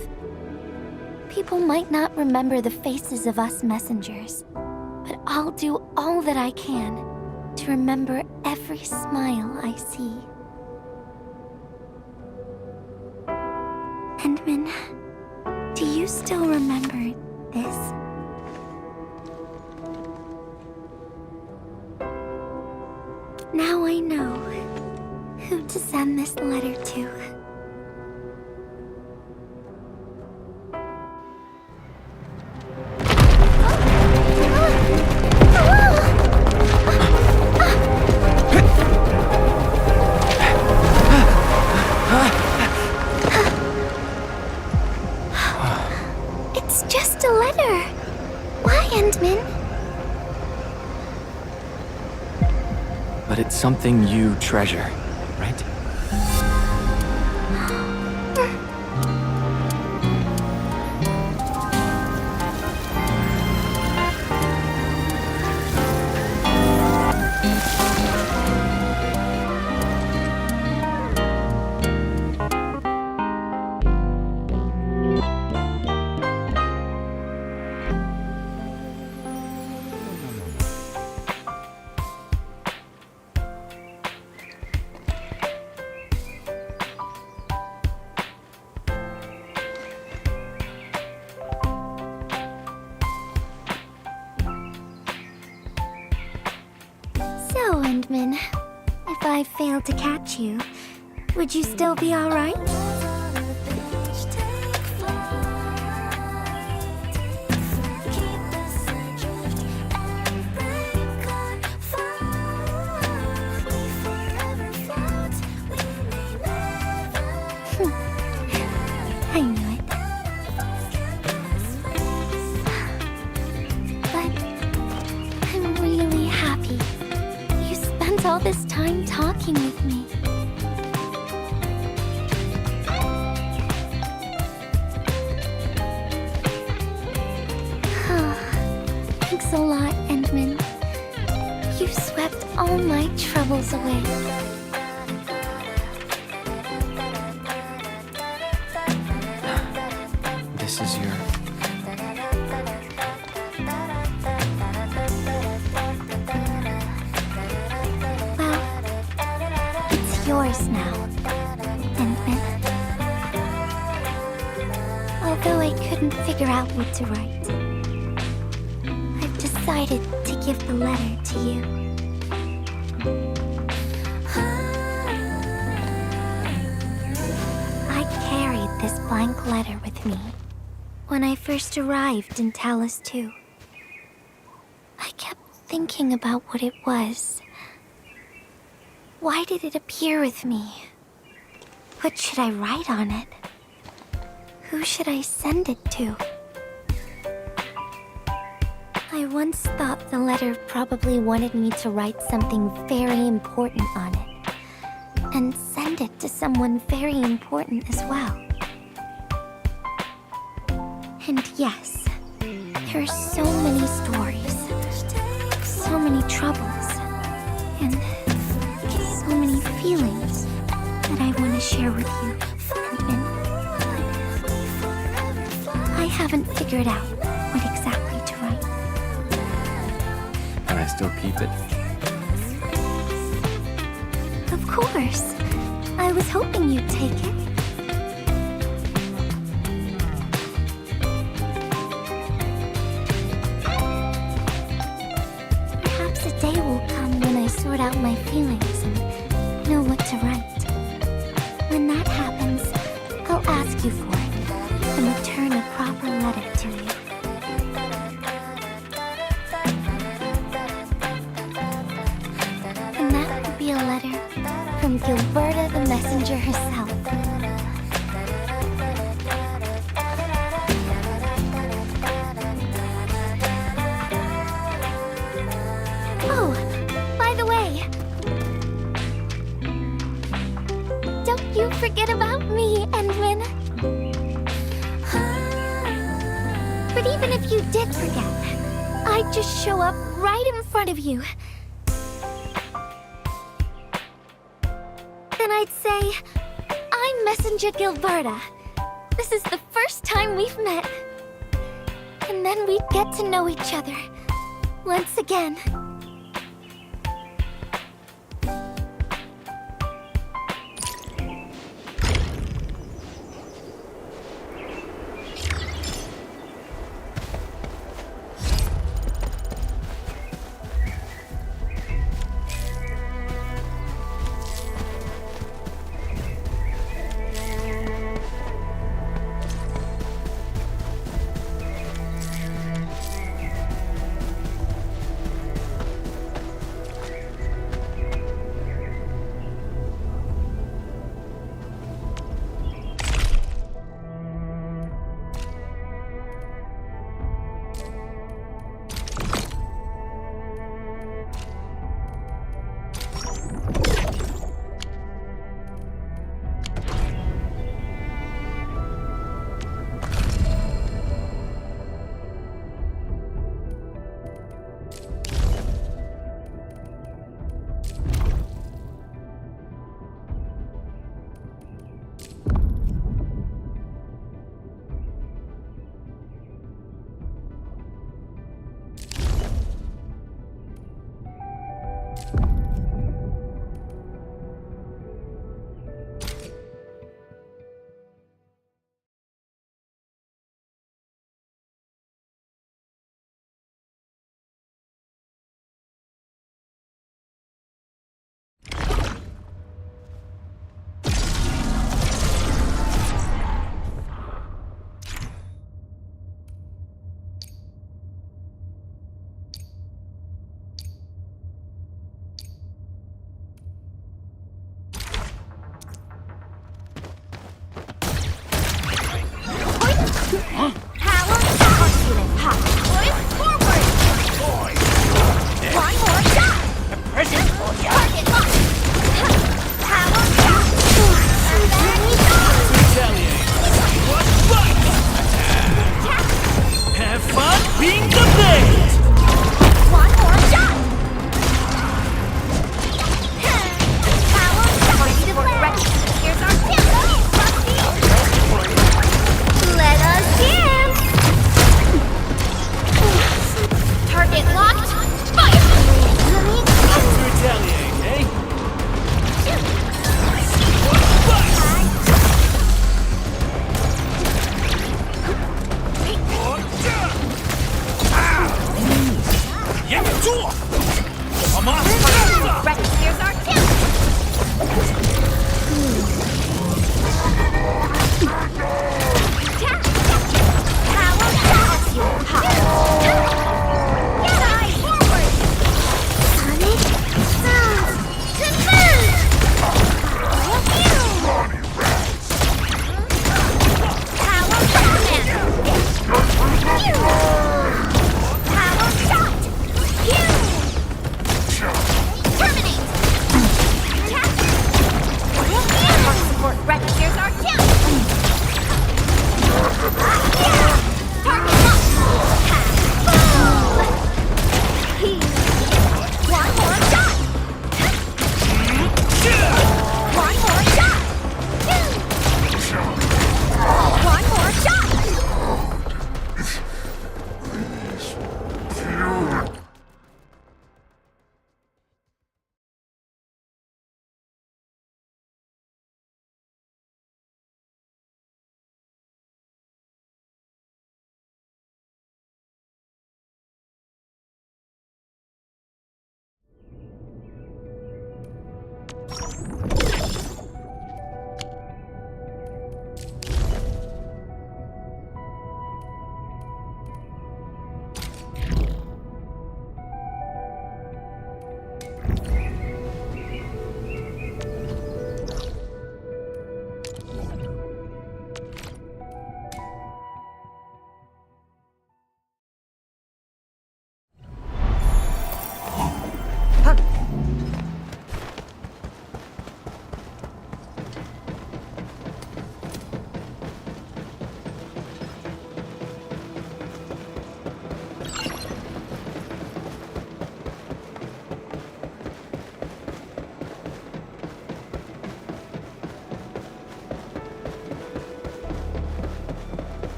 People might not remember the faces of us messengers, but I'll do all that I can to remember every smile I see. Endman, do you still remember this? Now I know who to send this letter to. It's just a letter. Why, Endman? But it's something you treasure, right? So, Endman, if I failed to catch you, would you still be alright? I knew it. But I'm really happy you spent all this time talking with me. Thanks a lot, Endman. You swept all my troubles away. This is your... Well, it's yours now, Endman. Although I couldn't figure out what to write, I've decided to give the letter to you. I carried this blank letter with me when I first arrived in Talus 2. I kept thinking about what it was. Why did it appear with me? What should I write on it? Who should I send it to? I once thought the letter probably wanted me to write something very important on it, and send it to someone very important as well. And yes, there are so many stories, so many troubles, and so many feelings that I want to share with you, Endman. I haven't figured out what exactly to write. Can I still keep it? Of course. I was hoping you'd take it. Perhaps a day will come when I sort out my feelings and know what to write. When that happens, I'll ask you for it and return a proper letter to you. And messenger herself. Oh, by the way, don't you forget about me, Edwin. But even if you did forget, I'd just show up right in front of you. Then I'd say, I'm Messenger Gilberta. This is the first time we've met. And then we'd get to know each other once again.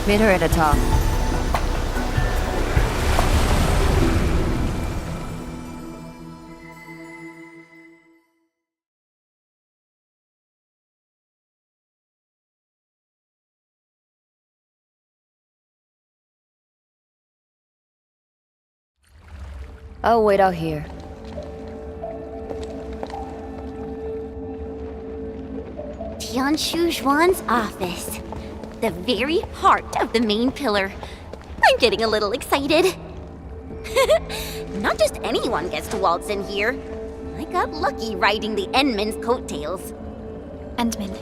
Meet her at the top. I'll wait out here. Tianshu Zhuan's office. The very heart of the main pillar. I'm getting a little excited. Not just anyone gets to waltz in here. I got lucky riding the Endman's coattails. Endman,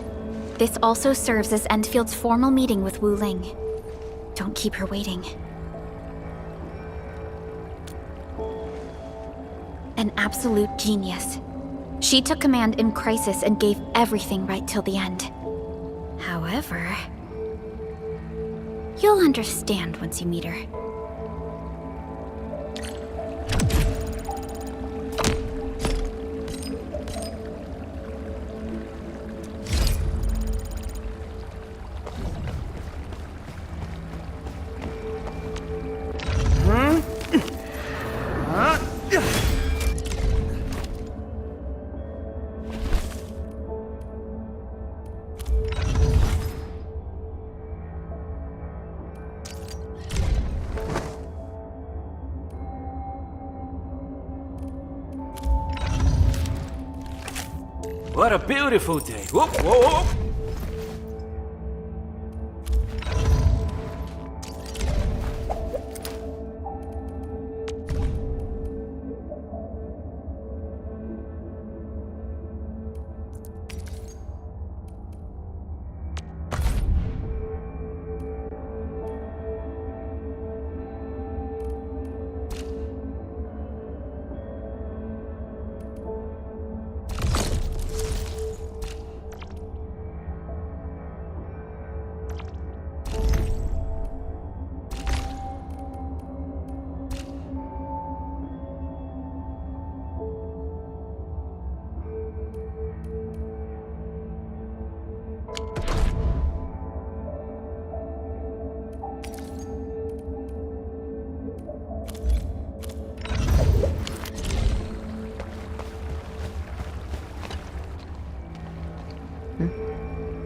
this also serves as Endfield's formal meeting with Wu Ling. Don't keep her waiting. An absolute genius. She took command in crisis and gave everything right till the end. However, you'll understand once you meet her. What a beautiful day. Whoop, whoa, whoop.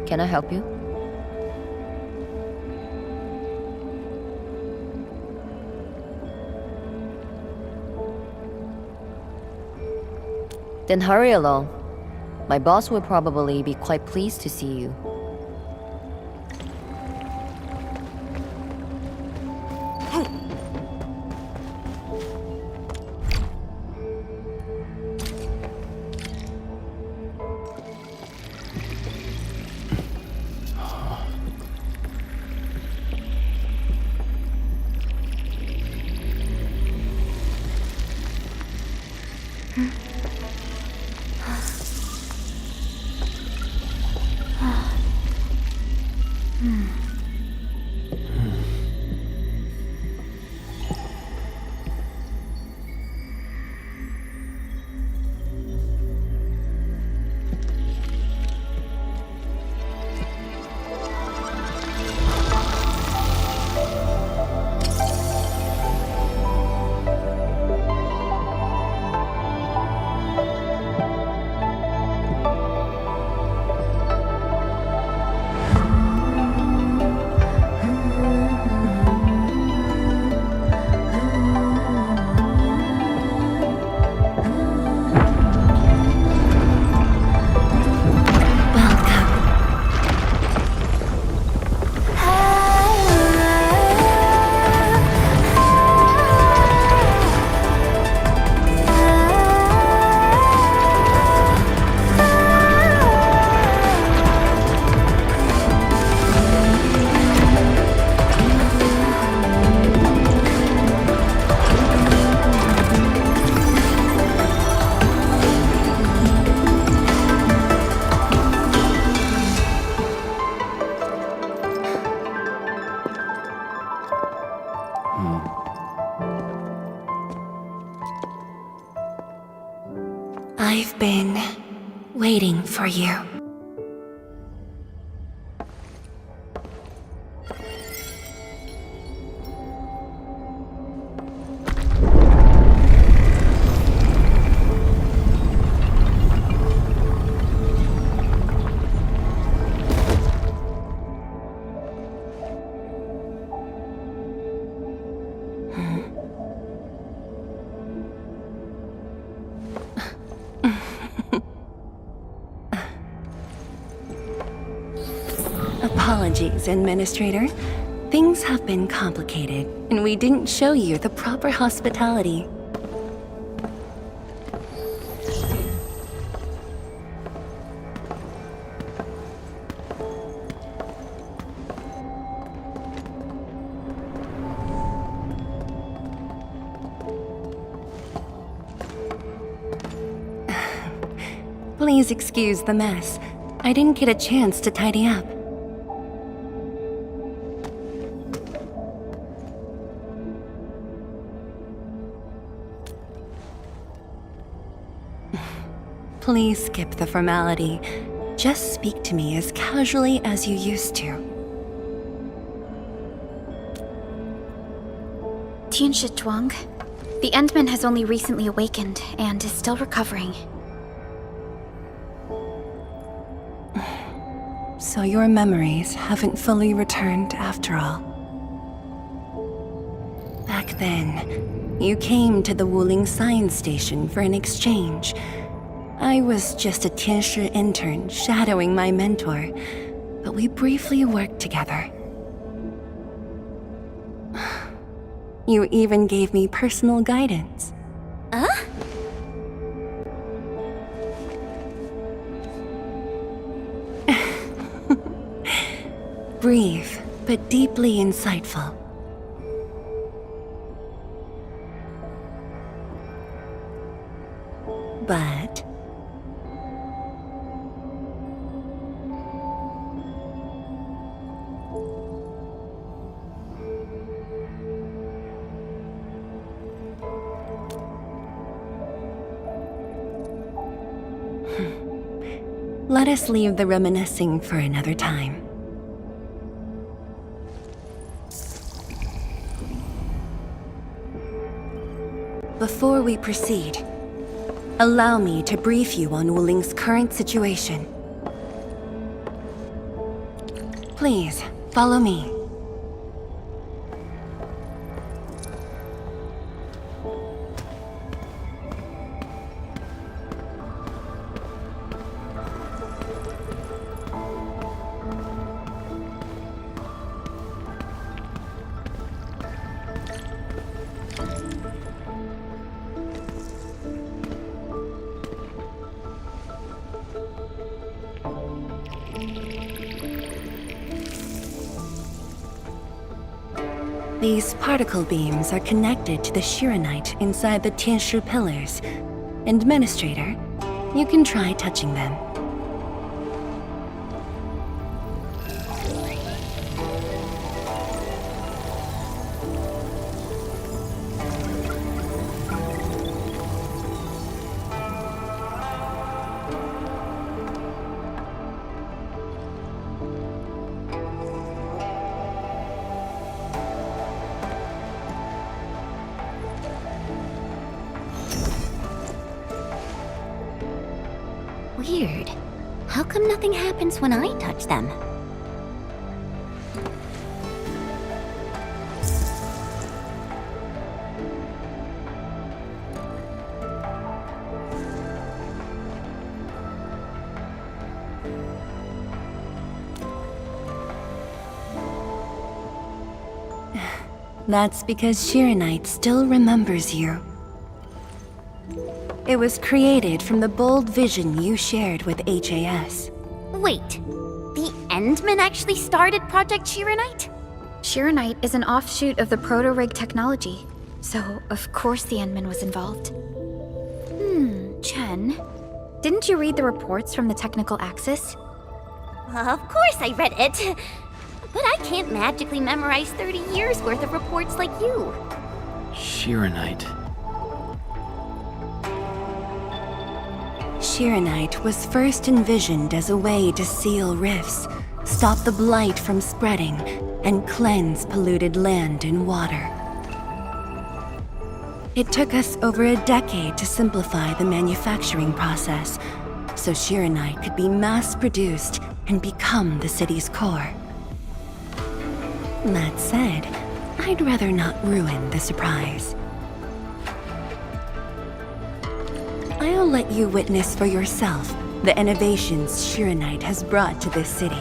Can I help you? Then hurry along. My boss will probably be quite pleased to see you. I've been waiting for you. Apologies, Administrator. Things have been complicated, and we didn't show you the proper hospitality. Please excuse the mess. I didn't get a chance to tidy up. Please skip the formality. Just speak to me as casually as you used to. Tianshi Zhuang. The Endman has only recently awakened and is still recovering. So your memories haven't fully returned after all. Back then, you came to the Wuling Science Station for an exchange. I was just a Tianshi intern shadowing my mentor, but we briefly worked together. You even gave me personal guidance. Huh? Brief, but deeply insightful. But let us leave the reminiscing for another time. Before we proceed, allow me to brief you on Wuling's current situation. Please, follow me. These particle beams are connected to the Shiranite inside the Tianshu pillars. Administrator, you can try touching them. Weird. How come nothing happens when I touch them? That's because Shiranite still remembers you. It was created from the bold vision you shared with HAS. Wait, the Endmen actually started Project Shiranite? Shiranite is an offshoot of the proto-rig technology, so of course the Endman was involved. Chen, didn't you read the reports from the technical axis? Of course I read it. But I can't magically memorize 30 years worth of reports like you. Shiranite. Shiranite was first envisioned as a way to seal rifts, stop the blight from spreading, and cleanse polluted land and water. It took us over a decade to simplify the manufacturing process, so Shiranite could be mass-produced and become the city's core. That said, I'd rather not ruin the surprise. I'll let you witness for yourself the innovations Shiranite has brought to this city.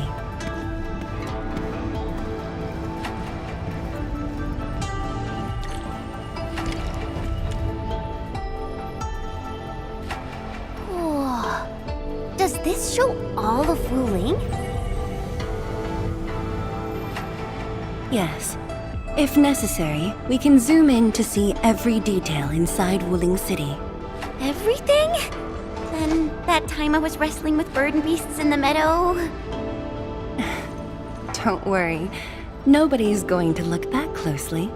Oh, does this show all of Wuling? Yes. If necessary, we can zoom in to see every detail inside Wuling City. Everything? Then that time I was wrestling with bird and beasts in the meadow? Don't worry. Nobody's going to look that closely.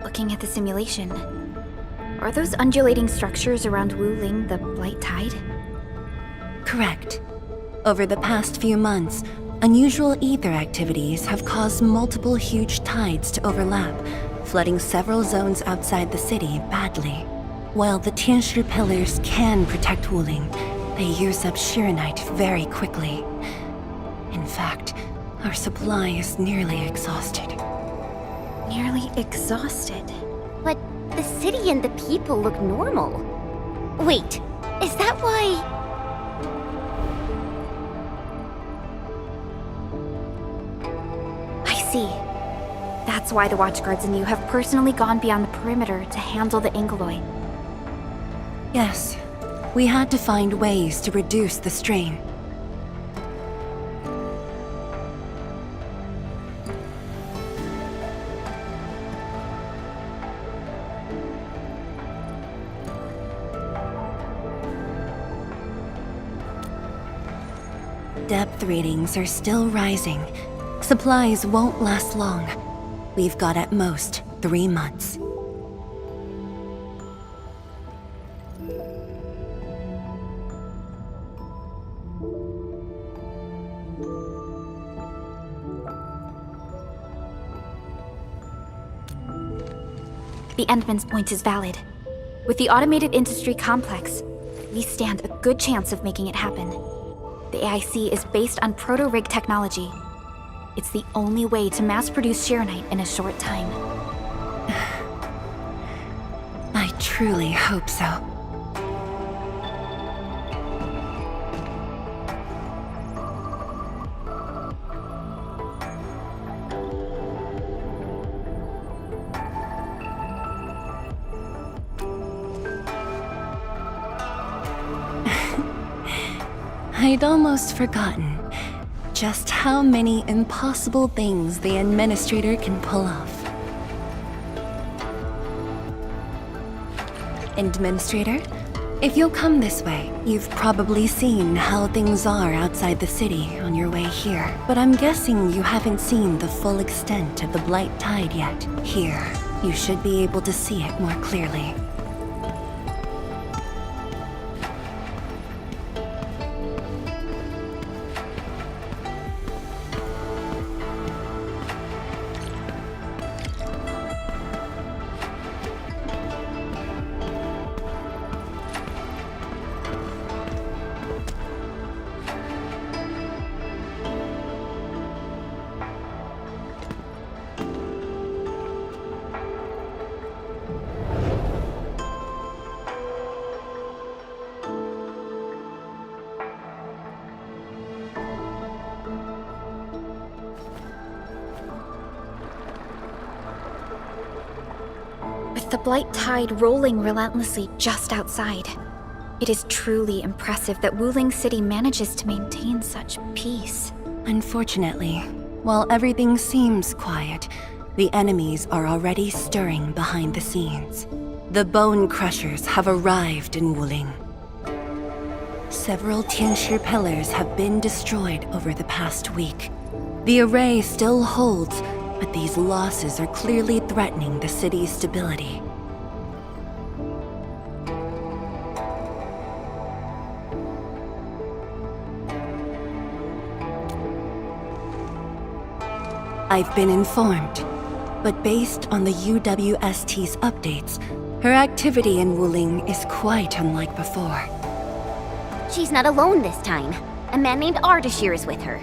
Looking at the simulation, are those undulating structures around Wuling the Blight Tide? Correct. Over the past few months, unusual ether activities have caused multiple huge tides to overlap, flooding several zones outside the city badly. While the Tianshu pillars can protect Wuling, they use up Shiranite very quickly. In fact, our supply is nearly exhausted. Nearly exhausted. But the city and the people look normal. Wait, is that why... I see. That's why the Watchguards and you have personally gone beyond the perimeter to handle the Angeloid. Yes, we had to find ways to reduce the strain. Depth readings are still rising. Supplies won't last long. We've got at most 3 months. The Endman's point is valid. With the automated industry complex, we stand a good chance of making it happen. The AIC is based on proto-rig technology. It's the only way to mass-produce Shiranite in a short time. I truly hope so. I'd almost forgotten just how many impossible things the Administrator can pull off. Administrator, if you'll come this way, you've probably seen how things are outside the city on your way here. But I'm guessing you haven't seen the full extent of the Blight Tide yet. Here, you should be able to see it more clearly. With the Blight Tide rolling relentlessly just outside, it is truly impressive that Wuling City manages to maintain such peace. Unfortunately, while everything seems quiet, the enemies are already stirring behind the scenes. The Bone Crushers have arrived in Wuling. Several Tianshi pillars have been destroyed over the past week. The array still holds, but these losses are clearly threatening the city's stability. I've been informed, but based on the UWST's updates, her activity in Wuling is quite unlike before. She's not alone this time. A man named Ardashir is with her.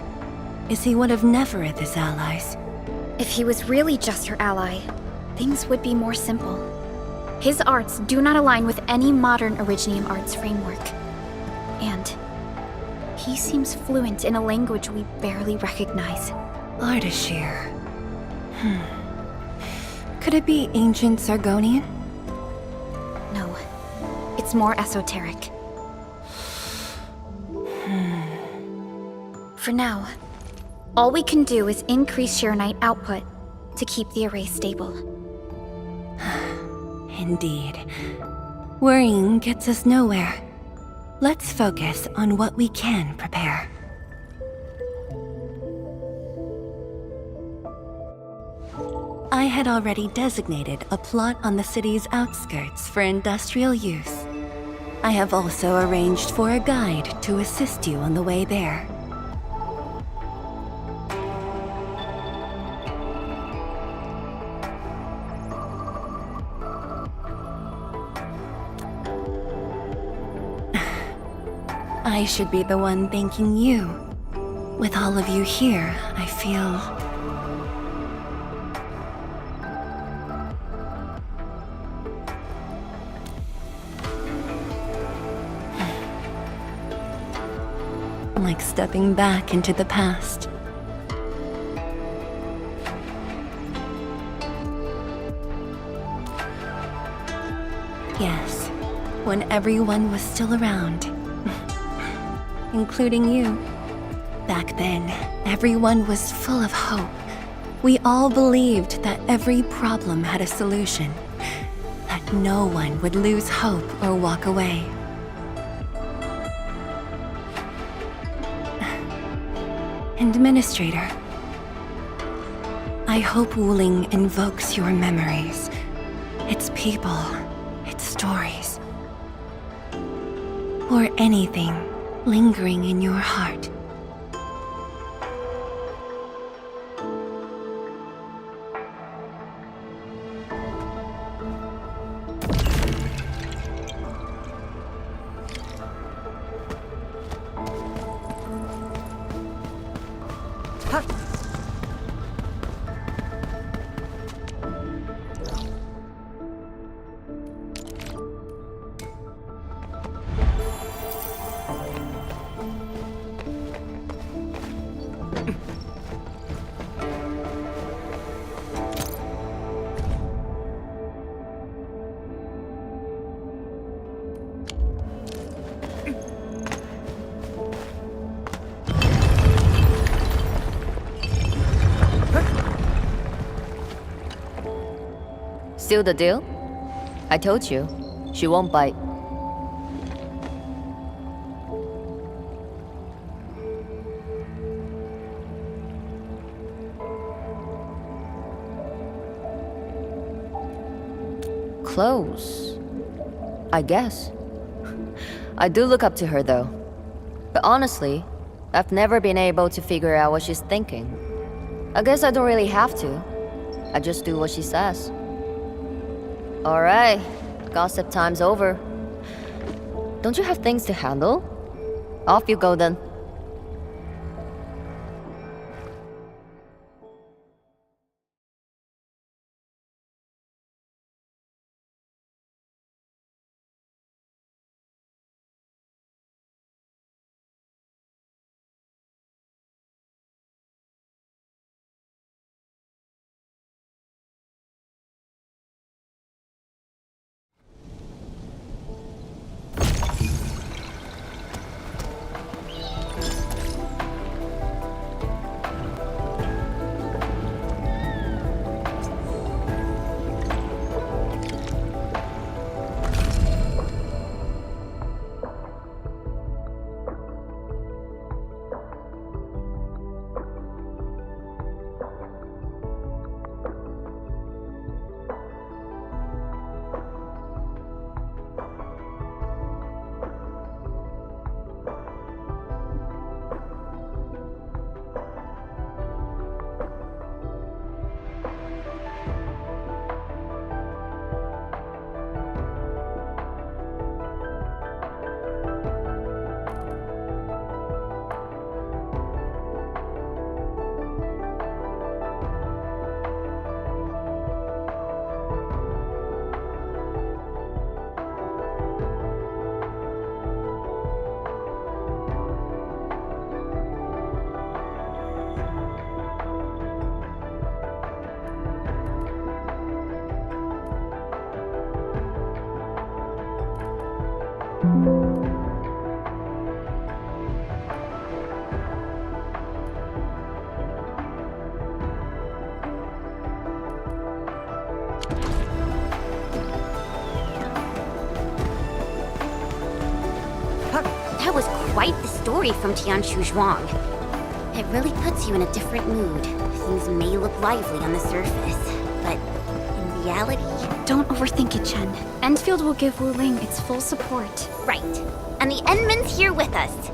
Is he one of Nefereth's allies? If he was really just her ally, things would be more simple. His arts do not align with any modern Originium arts framework. And he seems fluent in a language we barely recognize. Ardashir. Could it be ancient Sargonian? No, it's more esoteric. For now, all we can do is increase Sharonite output to keep the array stable. Indeed. Worrying gets us nowhere. Let's focus on what we can prepare. I had already designated a plot on the city's outskirts for industrial use. I have also arranged for a guide to assist you on the way there. I should be the one thanking you. With all of you here, I feel... like stepping back into the past. Yes, when everyone was still around. Including you. Back then, everyone was full of hope. We all believed that every problem had a solution, that no one would lose hope or walk away. Administrator, I hope Wuling invokes your memories, its people, its stories, or anything lingering in your heart. Seal the deal? I told you, she won't bite. Close, I guess. I do look up to her though. But honestly, I've never been able to figure out what she's thinking. I guess I don't really have to. I just do what she says. Alright, gossip time's over. Don't you have things to handle? Off you go then. That was quite the story from Tianshu Zhuang. It really puts you in a different mood. Things may look lively on the surface, but in reality... Don't overthink it, Chen. Enfield will give Wu Ling its full support. Right. And the Endman's here with us.